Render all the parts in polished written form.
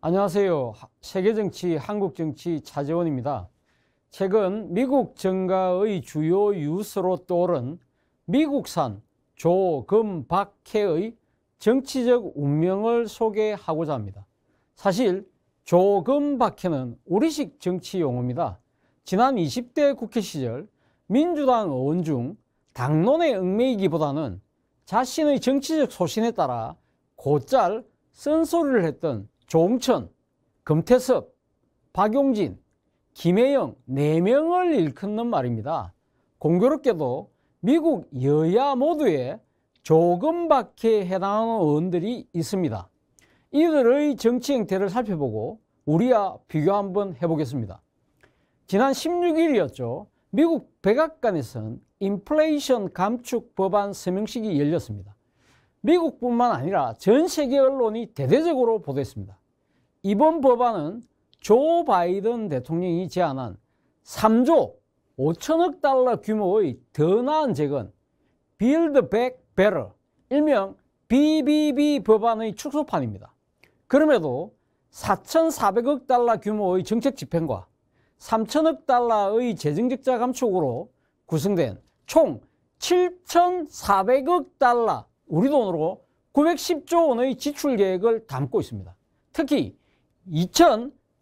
안녕하세요. 세계정치, 한국정치 차재원입니다. 최근 미국 정가의 주요 유서로 떠오른 미국산 조, 금, 박, 해의 정치적 운명을 소개하고자 합니다. 사실 조, 금, 박해는 우리식 정치 용어입니다. 지난 20대 국회 시절 민주당 의원 중 당론에 얽매이기보다는 자신의 정치적 소신에 따라 곧잘 쓴소리를 했던 조응천, 금태섭, 박용진, 김혜영 4명을 일컫는 말입니다. 공교롭게도 미국 여야 모두에 조금밖에 해당하는 의원들이 있습니다. 이들의 정치 행태를 살펴보고 우리와 비교 한번 해보겠습니다. 지난 16일이었죠. 미국 백악관에서는 인플레이션 감축 법안 서명식이 열렸습니다. 미국뿐만 아니라 전 세계 언론이 대대적으로 보도했습니다. 이번 법안은 조 바이든 대통령이 제안한 3조 5천억 달러 규모의 더 나은 재건 Build Back Better, 일명 BBB 법안의 축소판입니다. 그럼에도 4,400억 달러 규모의 정책 집행과 3천억 달러의 재정적자 감축으로 구성된 총 7,400억 달러, 우리 돈으로 910조 원의 지출 계획을 담고 있습니다. 특히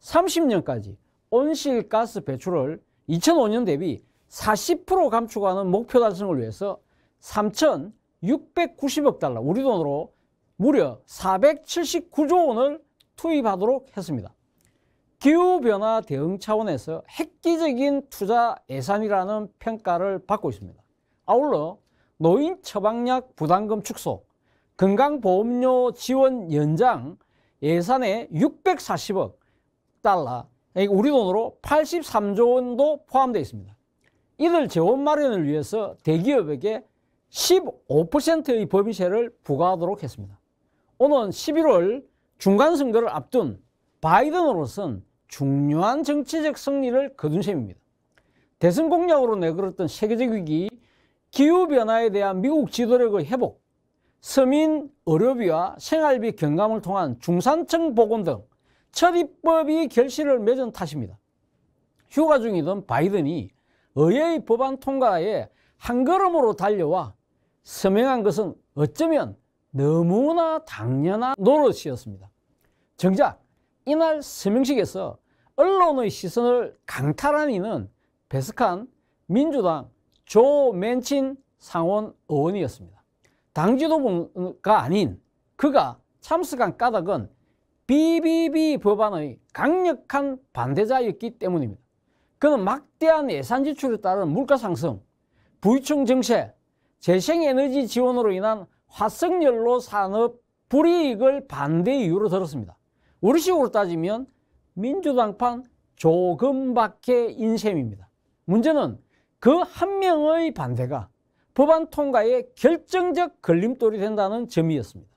2030년까지 온실가스 배출을 2005년 대비 40% 감축하는 목표 달성을 위해서 3,690억 달러, 우리 돈으로 무려 479조 원을 투입하도록 했습니다. 기후변화 대응 차원에서 획기적인 투자 예산이라는 평가를 받고 있습니다. 아울러 노인 처방약 부담금 축소, 건강보험료 지원 연장 예산에 640억 달러, 우리 돈으로 83조 원도 포함되어 있습니다. 이들 재원 마련을 위해서 대기업에게 15%의 법인세를 부과하도록 했습니다. 오는 11월 중간선거를 앞둔 바이든으로서는 중요한 정치적 승리를 거둔 셈입니다. 대선 공약으로 내걸었던 세계적 위기, 기후변화에 대한 미국 지도력의 회복, 서민 의료비와 생활비 경감을 통한 중산층 복원 등 첫 입법이 결실을 맺은 탓입니다. 휴가 중이던 바이든이 의회의 법안 통과에 한 걸음으로 달려와 서명한 것은 어쩌면 너무나 당연한 노릇이었습니다. 정작 이날 서명식에서 언론의 시선을 강탈한 이는 배석한 민주당 조 맨친 상원 의원이었습니다. 당 지도부가 아닌 그가 참석한 까닭은 BBB 법안의 강력한 반대자였기 때문입니다. 그는 막대한 예산 지출에 따른 물가 상승, 부유층 정세, 재생에너지 지원으로 인한 화석연료 산업 불이익을 반대 이유로 들었습니다. 우리식으로 따지면 민주당판 조금밖에 인셈입니다. 문제는 그 한 명의 반대가 법안 통과에 결정적 걸림돌이 된다는 점이었습니다.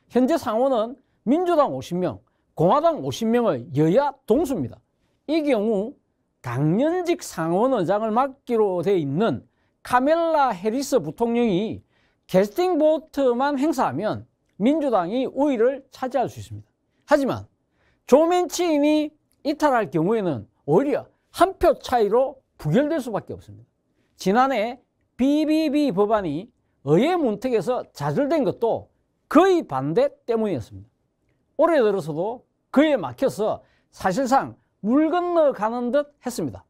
현재 상원은 민주당 50명, 공화당 50명의 여야 동수입니다. 이 경우 당연직 상원의장을 맡기로 돼 있는 카멜라 해리스 부통령이 캐스팅 보트만 행사하면 민주당이 우위를 차지할 수 있습니다. 하지만 조 맨친이 이탈할 경우에는 오히려 한 표 차이로 부결될 수밖에 없습니다. 지난해 BBB 법안이 의회 문턱에서 좌절된 것도 그의 반대 때문이었습니다. 올해 들어서도 그에 막혀서 사실상 물 건너가는 듯 했습니다.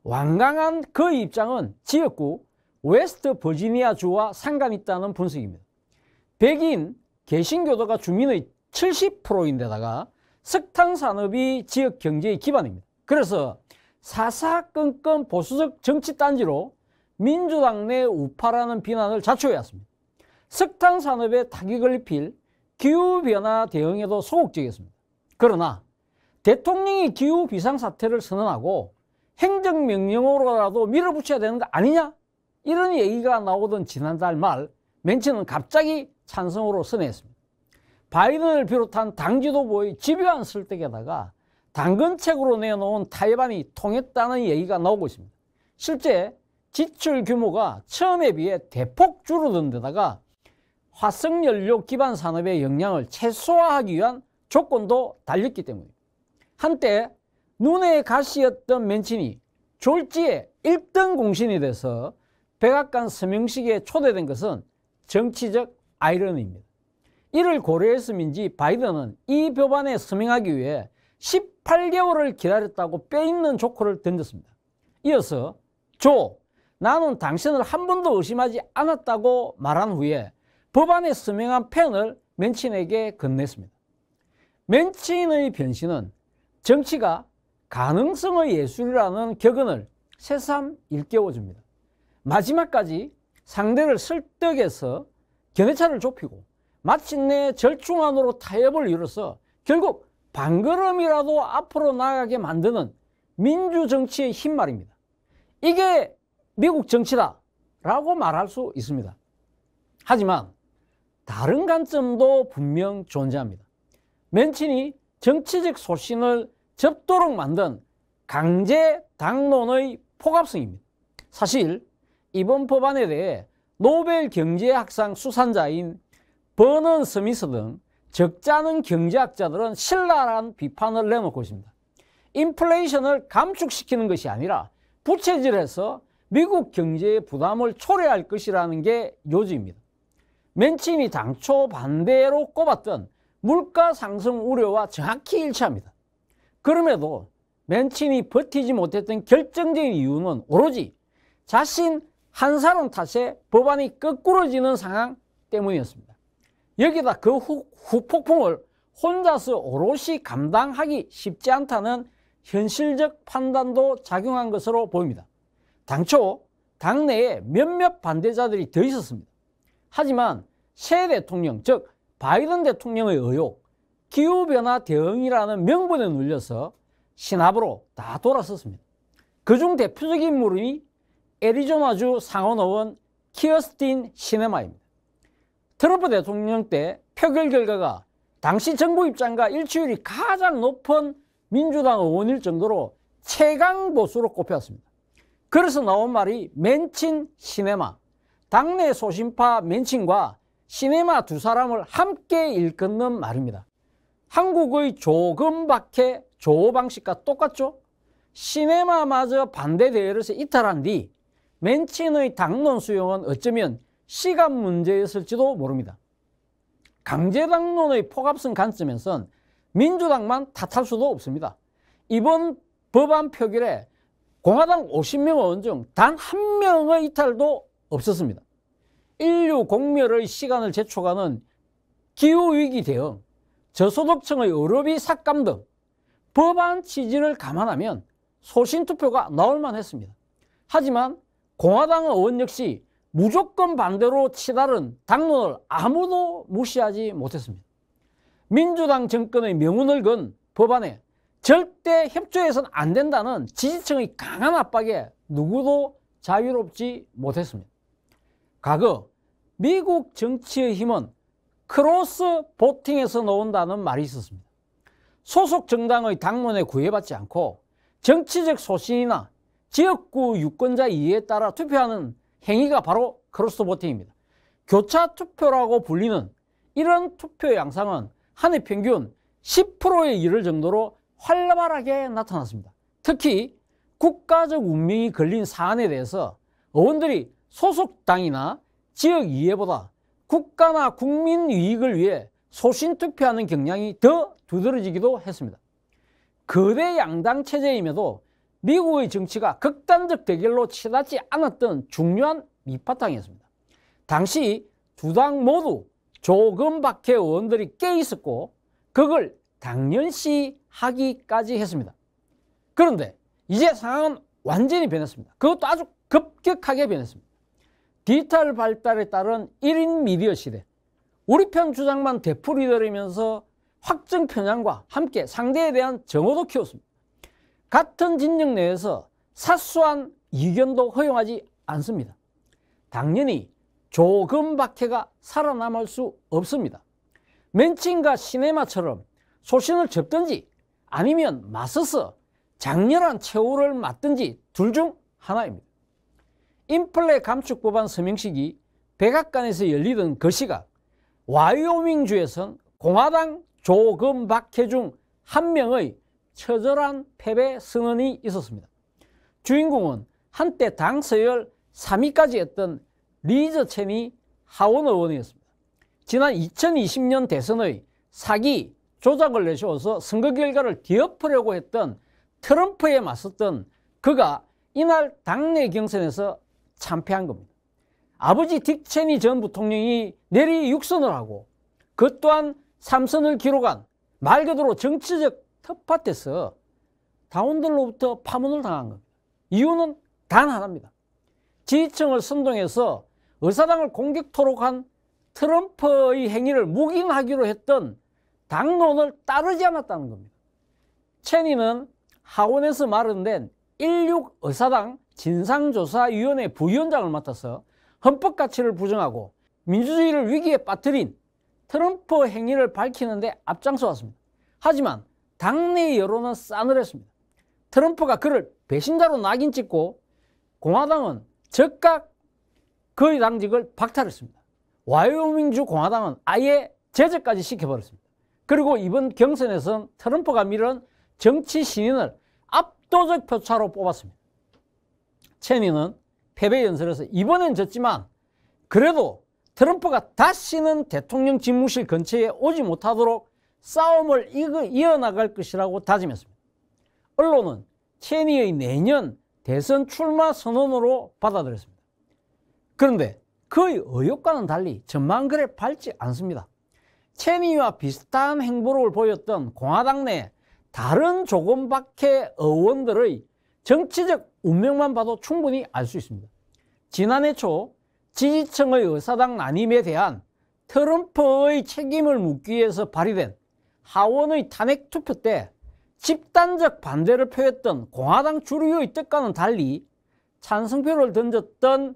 완강한 그의 입장은 지역구 웨스트 버지니아 주와 상관이 있다는 분석입니다. 백인 개신교도가 주민의 70%인데다가 석탄 산업이 지역 경제의 기반입니다. 그래서 사사건건 보수적 정치 딴지로 민주당 내 우파라는 비난을 자초해왔습니다. 석탄 산업에 타격을 입힐 기후변화 대응에도 소극적이었습니다. 그러나 대통령이 기후 비상사태를 선언하고 행정명령으로라도 밀어붙여야 되는 거 아니냐? 이런 얘기가 나오던 지난달 말 맨친은 갑자기 찬성으로 선회했습니다. 바이든을 비롯한 당 지도부의 집요한 설득에다가 당근책으로 내놓은 타협안이 통했다는 얘기가 나오고 있습니다. 실제 지출 규모가 처음에 비해 대폭 줄어든 데다가 화석연료 기반 산업의 영향을 최소화하기 위한 조건도 달렸기 때문입니다. 한때 눈의 가시였던 맨친이 졸지에 1등 공신이 돼서 백악관 서명식에 초대된 것은 정치적 아이러니입니다. 이를 고려했음인지 바이든은 이 법안에 서명하기 위해 18개월을 기다렸다고 뼈있는 조커를 던졌습니다. 이어서 조, 나는 당신을 한 번도 의심하지 않았다고 말한 후에 법안에 서명한 펜을 맨친에게 건넸습니다. 맨친의 변신은 정치가 가능성의 예술이라는 격언을 새삼 일깨워줍니다. 마지막까지 상대를 설득해서 견해차를 좁히고 마침내 절충안으로 타협을 이뤄서 결국 반걸음이라도 앞으로 나가게 만드는 민주정치의 힘 말입니다. 이게 미국 정치다 라고 말할 수 있습니다. 하지만 다른 관점도 분명 존재합니다. 맨친이 정치적 소신을 접도록 만든 강제 당론의 폭압성입니다. 사실 이번 법안에 대해 노벨 경제학상 수상자인 버넌 스미스 등 적잖은 경제학자들은 신랄한 비판을 내놓고 있습니다. 인플레이션을 감축시키는 것이 아니라 부채질해서 미국 경제의 부담을 초래할 것이라는 게 요지입니다. 맨친이 당초 반대로 꼽았던 물가 상승 우려와 정확히 일치합니다. 그럼에도 맨친이 버티지 못했던 결정적인 이유는 오로지 자신 한 사람 탓에 법안이 거꾸러지는 상황 때문이었습니다. 여기다 그 후폭풍을 혼자서 오롯이 감당하기 쉽지 않다는 현실적 판단도 작용한 것으로 보입니다. 당초 당내에 몇몇 반대자들이 더 있었습니다. 하지만 새 대통령, 즉 바이든 대통령의 의혹, 기후변화 대응이라는 명분에 눌려서 신압으로 다 돌아섰습니다. 그중 대표적인 인물이 애리조나주 상원의원 키어스틴 시네마입니다. 트럼프 대통령 때 표결 결과가 당시 정부 입장과 일치율이 가장 높은 민주당 의원일 정도로 최강 보수로 꼽혔습니다. 그래서 나온 말이 맨친 시네마, 당내 소신파 맨친과 시네마 두 사람을 함께 일컫는 말입니다. 한국의 조금박해 조어 방식과 똑같죠? 시네마마저 반대 대열에서 이탈한 뒤 맨친의 당론 수용은 어쩌면 시간 문제였을지도 모릅니다. 강제당론의 폭압성 관점에선 민주당만 탓할 수도 없습니다. 이번 법안 표결에 공화당 50명 의원 중 단 한 명의 이탈도 없었습니다. 인류 공멸의 시간을 재촉하는 기후위기 대응, 저소득층의 의료비 삭감 등 법안 취지를 감안하면 소신투표가 나올만 했습니다. 하지만 공화당 의원 역시 무조건 반대로 치달은 당론을 아무도 무시하지 못했습니다. 민주당 정권의 명운을 건 법안에 절대 협조해서는 안 된다는 지지층의 강한 압박에 누구도 자유롭지 못했습니다. 과거 미국 정치의 힘은 크로스 보팅에서 나온다는 말이 있었습니다. 소속 정당의 당론에 구애받지 않고 정치적 소신이나 지역구 유권자 이해에 따라 투표하는 행위가 바로 크로스 보팅입니다. 교차 투표라고 불리는 이런 투표 양상은 한 해 평균 10%에 이를 정도로 활발하게 나타났습니다. 특히 국가적 운명이 걸린 사안에 대해서 의원들이 소속 당이나 지역 이해보다 국가나 국민 이익을 위해 소신 투표하는 경향이 더 두드러지기도 했습니다. 거대 양당 체제임에도 미국의 정치가 극단적 대결로 치닫지 않았던 중요한 밑바탕이었습니다. 당시 두 당 모두 조금박해 의원들이 깨 있었고 그걸 당연시 하기까지 했습니다. 그런데 이제 상황은 완전히 변했습니다. 그것도 아주 급격하게 변했습니다. 디지털 발달에 따른 1인 미디어 시대, 우리 편 주장만 되풀이되면서 확정 편향과 함께 상대에 대한 정오도 키웠습니다. 같은 진영 내에서 사소한 이견도 허용하지 않습니다. 당연히 조금박해가 살아남을 수 없습니다. 맨친과 시네마처럼 소신을 접든지 아니면 맞서서 장렬한 최후를 맞든지 둘 중 하나입니다. 인플레 감축 법안 서명식이 백악관에서 열리던 그 시각 와이오밍주에선 공화당 조금박해 중 한 명의 처절한 패배 선언이 있었습니다. 주인공은 한때 당 서열 3위까지 했던 리즈 체니 하원 의원이었습니다. 지난 2020년 대선의 사기 조작을 내세워서 선거 결과를 뒤엎으려고 했던 트럼프에 맞섰던 그가 이날 당내 경선에서 참패한 겁니다. 아버지 딕 체니 전 부통령이 내리 6선을 하고 그 또한 3선을 기록한 말 그대로 정치적 텃밭에서 당원들로부터 파문을 당한 겁니다. 이유는 단 하나입니다. 지지층을 선동해서 의사당을 공격토록 한 트럼프의 행위를 묵인하기로 했던 당론을 따르지 않았다는 겁니다. 체니는 하원에서 마련된 16 의사당 진상조사위원회 부위원장을 맡아서 헌법 가치를 부정하고 민주주의를 위기에 빠뜨린 트럼프 행위를 밝히는 데 앞장서 왔습니다. 하지만 당내 여론은 싸늘했습니다. 트럼프가 그를 배신자로 낙인 찍고 공화당은 즉각 그의 당직을 박탈했습니다. 와이오밍주 공화당은 아예 제재까지 시켜버렸습니다. 그리고 이번 경선에서는 트럼프가 미룬 정치 신인을 압도적 표차로 뽑았습니다. 체니는 패배 연설에서 이번엔 졌지만 그래도 트럼프가 다시는 대통령 집무실 근처에 오지 못하도록 싸움을 이어나갈 것이라고 다짐했습니다. 언론은 체니의 내년 대선 출마 선언으로 받아들였습니다. 그런데 그의 의혹과는 달리 전망은 그래 밝지 않습니다. 체니와 비슷한 행보를 보였던 공화당 내 다른 조금박해 의원들의 정치적 운명만 봐도 충분히 알 수 있습니다. 지난해 초 지지층의 의사당 난임에 대한 트럼프의 책임을 묻기 위해서 발의된 하원의 탄핵 투표 때 집단적 반대를 표했던 공화당 주류의 뜻과는 달리 찬성표를 던졌던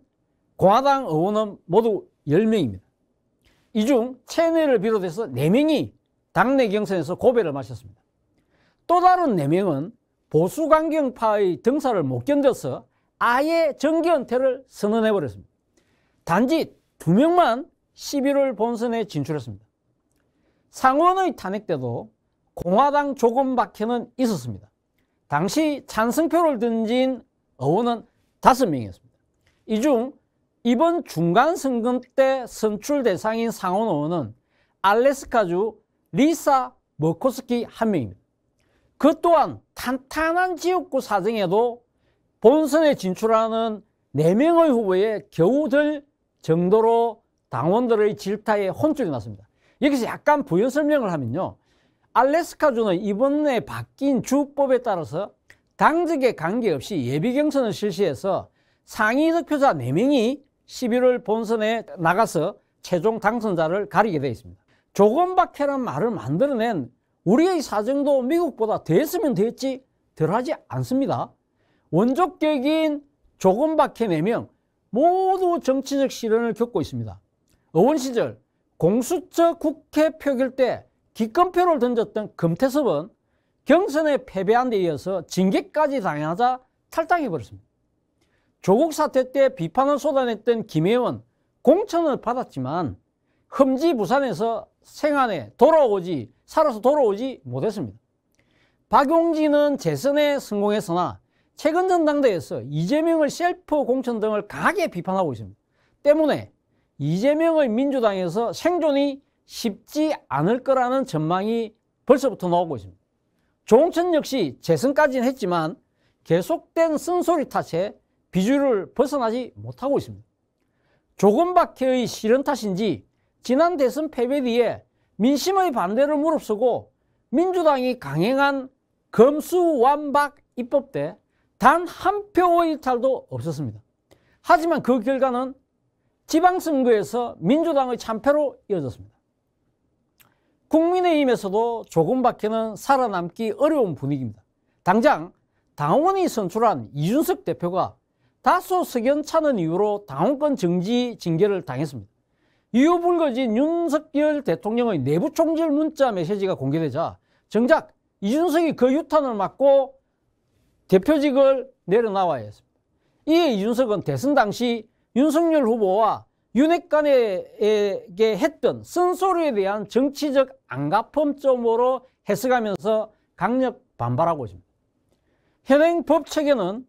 공화당 의원은 모두 10명입니다. 이 중 체니를 비롯해서 4명이 당내 경선에서 고배를 마셨습니다. 또 다른 4명은 보수강경파의 등사를 못 견뎌서 아예 정기 은퇴를 선언해버렸습니다. 단지 2명만 11월 본선에 진출했습니다. 상원의 탄핵 때도 공화당 조금박해는 있었습니다. 당시 찬성표를 던진 의원은 5명이었습니다. 이 중 이번 중간선거 때 선출 대상인 상원 의원은 알래스카주 리사 머코스키 1명입니다. 그 또한 탄탄한 지역구 사정에도 본선에 진출하는 4명의 후보에 겨우 들 정도로 당원들의 질타에 혼쭐이 났습니다. 여기서 약간 부연 설명을 하면요. 알래스카주는 이번에 바뀐 주법에 따라서 당직에 관계없이 예비경선을 실시해서 상위 득표자 4명이 11월 본선에 나가서 최종 당선자를 가리게 되어 있습니다. 조금박해란 말을 만들어낸 우리의 사정도 미국보다 됐으면 됐지 덜하지 않습니다. 원조격인 조금박해 4명 모두 정치적 시련을 겪고 있습니다. 의원 시절 공수처 국회 표결 때 기권표를 던졌던 금태섭은 경선에 패배한 데 이어서 징계까지 당하자 탈당해버렸습니다. 조국 사태 때 비판을 쏟아냈던 김혜원 공천을 받았지만 흠지부산에서 생안에 살아서 돌아오지 못했습니다. 박용진은 재선에 성공했으나 최근 전당대회에서 이재명의 셀프 공천 등을 강하게 비판하고 있습니다. 때문에 이재명의 민주당에서 생존이 쉽지 않을 거라는 전망이 벌써부터 나오고 있습니다. 조홍천 역시 재선까지는 했지만 계속된 쓴소리 탓에 비주류를 벗어나지 못하고 있습니다. 조금박해의 실현 탓인지 지난 대선 패배 뒤에 민심의 반대를 무릅쓰고 민주당이 강행한 검수완박 입법 때 단 한 표의 이탈도 없었습니다. 하지만 그 결과는 지방선거에서 민주당의 참패로 이어졌습니다. 국민의힘에서도 조금박해는 살아남기 어려운 분위기입니다. 당장 당원이 선출한 이준석 대표가 다소 석연찮은 이유로 당원권 정지 징계를 당했습니다. 이후 불거진 윤석열 대통령의 내부 총질 문자 메시지가 공개되자 정작 이준석이 그 유탄을 맞고 대표직을 내려놔야 했습니다. 이에 이준석은 대선 당시 윤석열 후보와 윤핵관에게 했던 쓴소리에 대한 정치적 안가품점으로 해석하면서 강력 반발하고 있습니다. 현행 법 체계는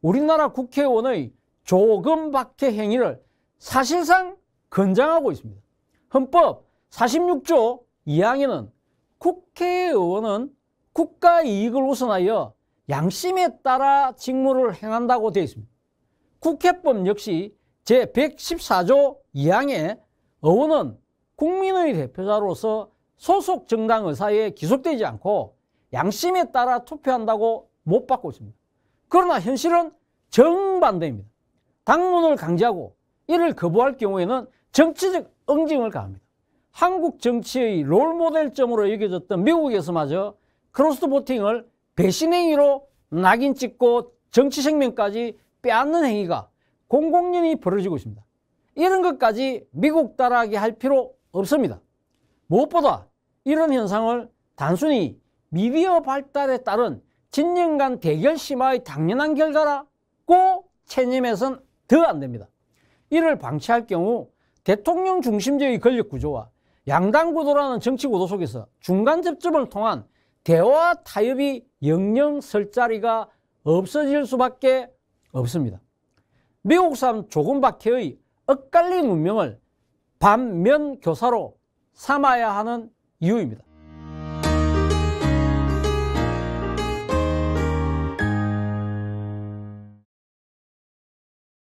우리나라 국회의원의 조금박해 행위를 사실상 권장하고 있습니다. 헌법 46조 2항에는 국회의원은 국가 이익을 우선하여 양심에 따라 직무를 행한다고 되어 있습니다. 국회법 역시 제114조 2항에 의원은 국민의 대표자로서 소속 정당 의사에 기속되지 않고 양심에 따라 투표한다고 못 받고 있습니다. 그러나 현실은 정반대입니다. 당론을 강제하고 이를 거부할 경우에는 정치적 응징을 가합니다. 한국 정치의 롤모델점으로 여겨졌던 미국에서마저 크로스 보팅을 배신 행위로 낙인 찍고 정치 생명까지 빼앗는 행위가 공공연히 벌어지고 있습니다. 이런 것까지 미국 따라하게 할 필요 없습니다. 무엇보다 이런 현상을 단순히 미디어 발달에 따른 진영 간 대결 심화의 당연한 결과라고 체념해서는 더 안 됩니다. 이를 방치할 경우 대통령 중심제의 권력 구조와 양당 구도라는 정치 구도 속에서 중간 접점을 통한 대화 타협이 영영 설 자리가 없어질 수밖에 없습니다. 미국산 조금박해의 엇갈린 운명을 반면 교사로 삼아야 하는 이유입니다.